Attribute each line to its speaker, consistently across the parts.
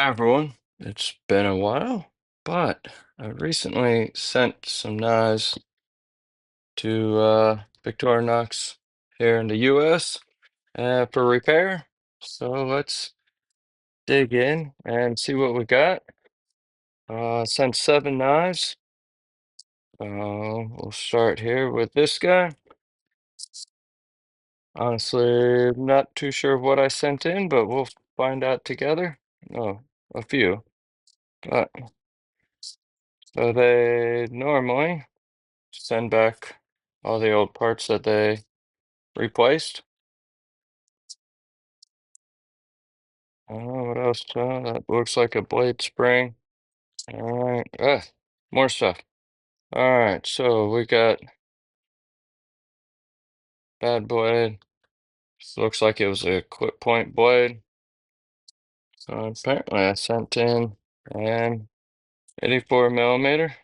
Speaker 1: Hi everyone, it's been a while, but I recently sent some knives to Victorinox here in the US for repair. So let's dig in and see what we got. Sent 7 knives. We'll start here with this guy. Honestly, not too sure what I sent in, but we'll find out together. Oh, a few. But so they normally send back all the old parts that they replaced. What else? That looks like a blade spring. All right. More stuff. All right. So we got bad blade. This looks like it was a clip point blade. So apparently I sent in an 84 millimeter.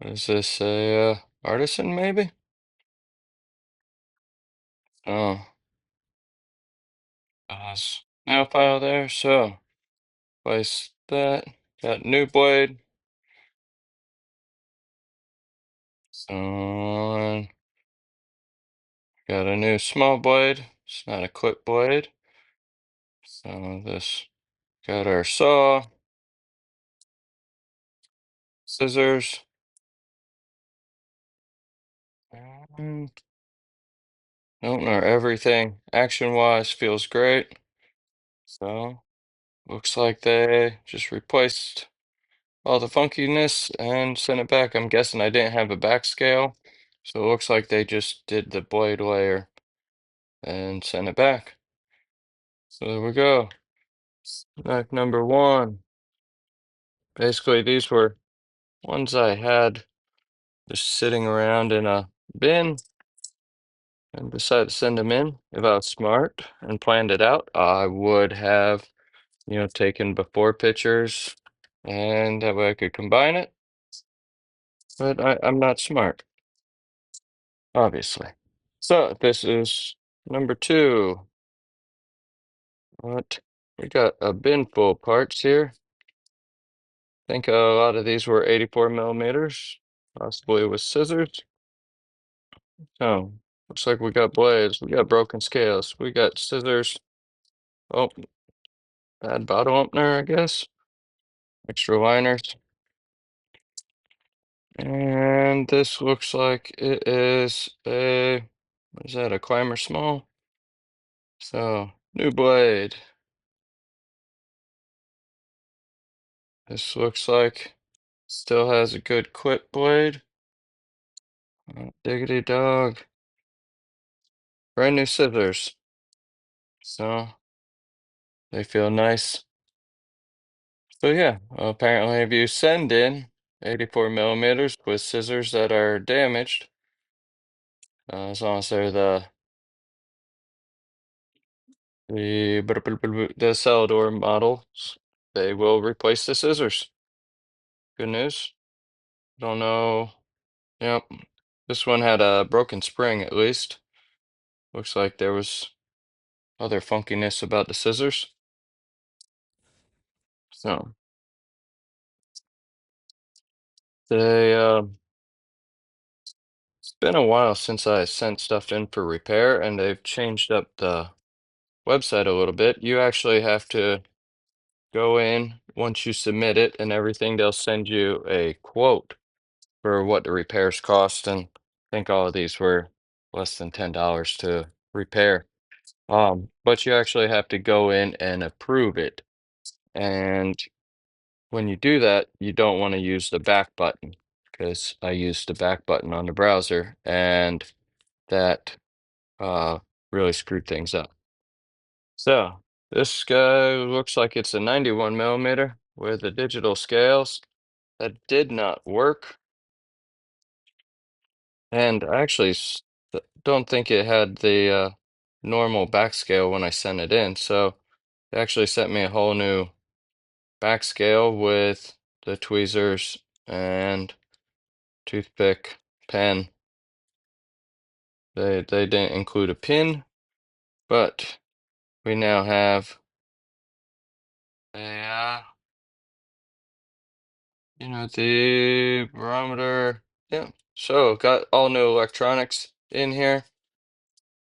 Speaker 1: Is this a artisan maybe? Oh, nail file there. So place that. Got new blade. So got a new small blade. It's not a clip blade. So this got our saw, scissors, and don't know everything. Action-wise feels great. So looks like they just replaced all the funkiness and sent it back. I'm guessing I didn't have a back scale. So it looks like they just did the blade layer and sent it back. So there we go. Knife number one. Basically, these were ones I had just sitting around in a bin and decided to send them in. If I was smart and planned it out, I would have, taken before pictures and that way I could combine it. But I'm not smart, obviously. So this is number two. What? We got a bin full of parts here. I think a lot of these were 84 millimeters, possibly with scissors. Oh, looks like we got blades, we got broken scales, we got scissors. Oh, bad bottle opener, I guess. Extra liners. And this looks like it is what is that, a climber small? So, new blade. This looks like still has a good clip blade. Diggity dog. Brand new scissors. So, they feel nice. So yeah, apparently if you send in 84 millimeters with scissors that are damaged, as long as they're the Celador models, they will replace the scissors. Good news. Don't know. Yep. This one had a broken spring at least. Looks like there was other funkiness about the scissors. So it's been a while since I sent stuff in for repair, and they've changed up the website a little bit. You actually have to go in once you submit it and everything, they'll send you a quote for what the repairs cost. And I think all of these were less than $10 to repair. But you actually have to go in and approve it. And when you do that, you don't want to use the back button because I used the back button on the browser and that uh, really screwed things up. So this guy looks like it's a 91 millimeter with the digital scales. That did not work. And I actually don't think it had the normal back scale when I sent it in. So they actually sent me a whole new back scale with the tweezers and toothpick, pen. They didn't include a pin, but we now have the barometer. Yeah. So got all new electronics in here.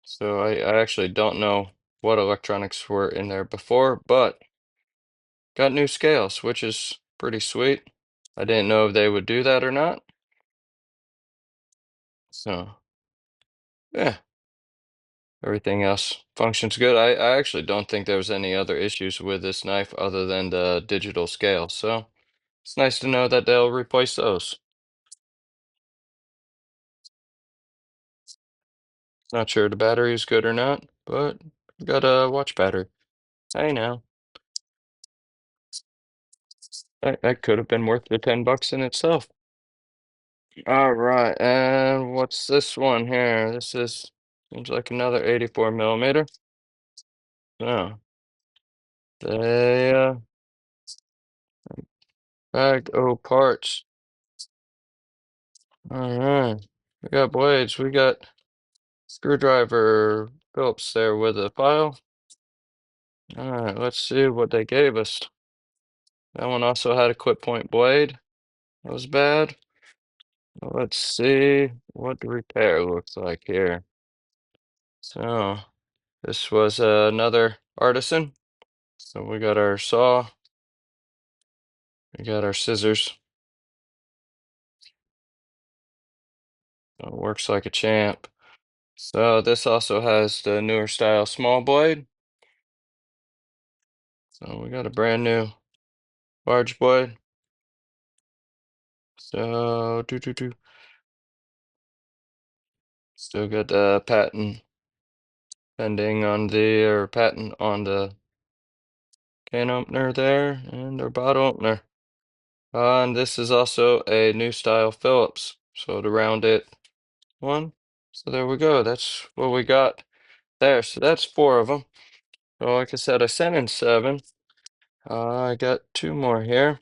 Speaker 1: So I actually don't know what electronics were in there before, but got new scales, which is pretty sweet. I didn't know if they would do that or not. So yeah, everything else functions good. I actually don't think there was any other issues with this knife other than the digital scale. So it's nice to know that they'll replace those. Not sure the battery is good or not, but got a watch battery. Hey now, that could have been worth the $10 in itself. All right, and what's this one here? This is seems like another 84 millimeter. Oh, they bag o parts. All right, we got blades. We got screwdriver Phillips there with a file. All right, let's see what they gave us. That one also had a clip point blade. That was bad. Let's see what the repair looks like here. So this was another artisan. So we got our saw, we got our scissors. It works like a champ. So this also has the newer style small blade. So we got a brand new large blade. So still got the patent pending on the or patent on the can opener there and our bottle opener. And this is also a new style Phillips. So to round it one. So there we go. That's what we got there. So that's four of them. So like I said, I sent in seven. I got two more here.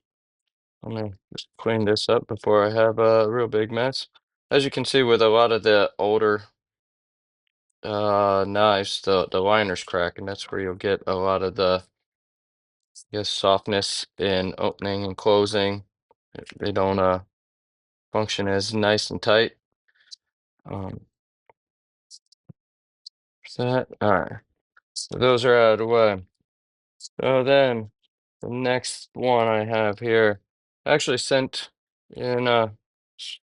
Speaker 1: Let me just clean this up before I have a real big mess. As you can see with a lot of the older knives, the liner's crack, and that's where you'll get a lot of the, I guess, softness in opening and closing. They don't function as nice and tight. Um, so that, all right. So those are out of the way. So then the next one I have here, I actually sent in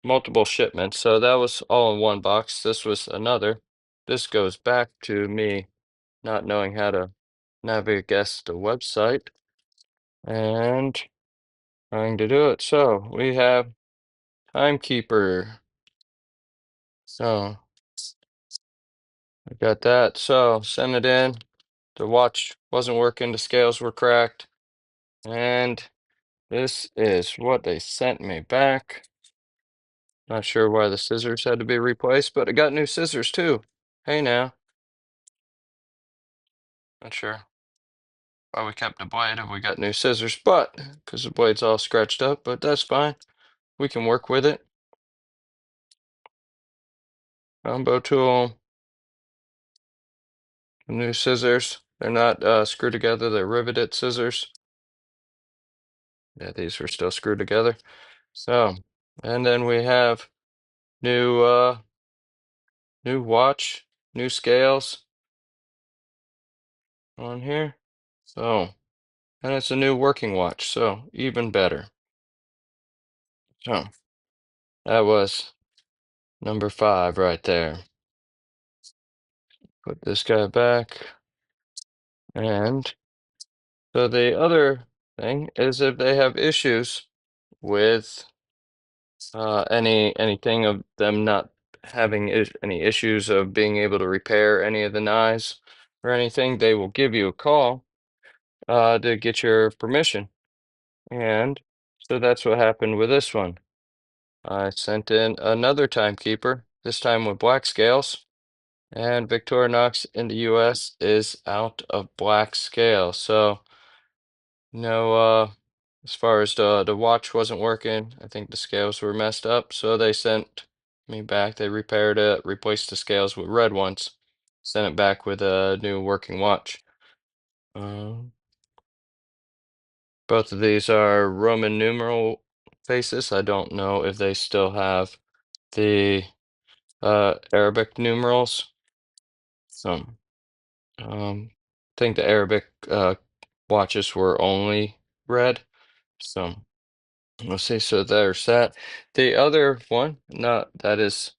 Speaker 1: multiple shipments. So that was all in one box. This was another. This goes back to me not knowing how to navigate the website and trying to do it. So we have Timekeeper. So I got that. So send it in. The watch wasn't working, the scales were cracked, and this is what they sent me back. Not sure why the scissors had to be replaced, but I got new scissors too. Hey now. Not sure why we kept the blade if we got new scissors, but because the blade's all scratched up, but that's fine. We can work with it. Combo tool, new scissors. They're not screwed together, they're riveted scissors. Yeah, these are still screwed together. So, and then we have new new watch, new scales on here. So, and it's a new working watch, so even better. So, that was number 5 right there. Put this guy back. And so the other thing is if they have issues with anything of them not having any issues of being able to repair any of the knives or anything, they will give you a call to get your permission. And so that's what happened with this one. I sent in another timekeeper, this time with black scales, and Victorinox in the US is out of black scale. So no, as far as the watch wasn't working, I think the scales were messed up, so they sent me back. They repaired it, replaced the scales with red ones, sent it back with a new working watch. Um, both of these are Roman numeral faces. I don't know if they still have the Arabic numerals. So I think the Arabic watches were only red. So we'll see. So there's that. The other one, not that is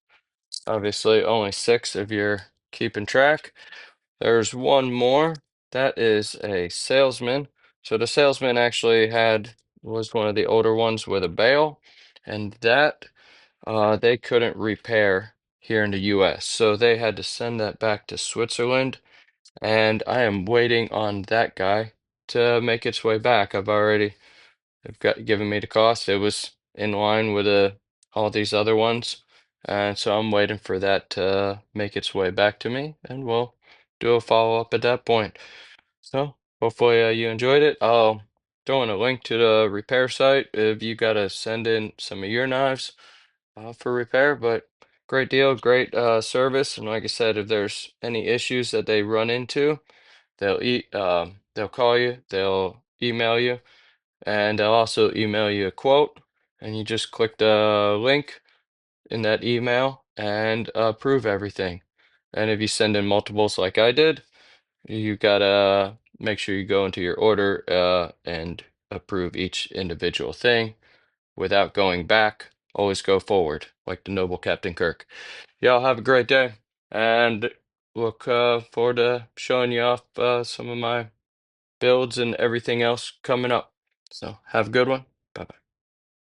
Speaker 1: obviously only six if you're keeping track. There's one more. That is a salesman. So the salesman actually was one of the older ones with a bail, and that they couldn't repair here in the US. So they had to send that back to Switzerland, and I am waiting on that guy to make its way back. They've got given me the cost. It was in line with all these other ones. And so I'm waiting for that to make its way back to me, and we'll do a follow-up at that point. So hopefully you enjoyed it. I'll throw in a link to the repair site if you gotta send in some of your knives for repair. But great deal, great service. And like I said, if there's any issues that they run into, they'll call you, they'll email you, and they'll also email you a quote, and you just click the link in that email and approve everything. And if you send in multiples like I did, you gotta make sure you go into your order and approve each individual thing without going back. Always go forward, like the noble Captain Kirk. Y'all have a great day, and look forward to showing you off some of my builds and everything else coming up. So have a good one.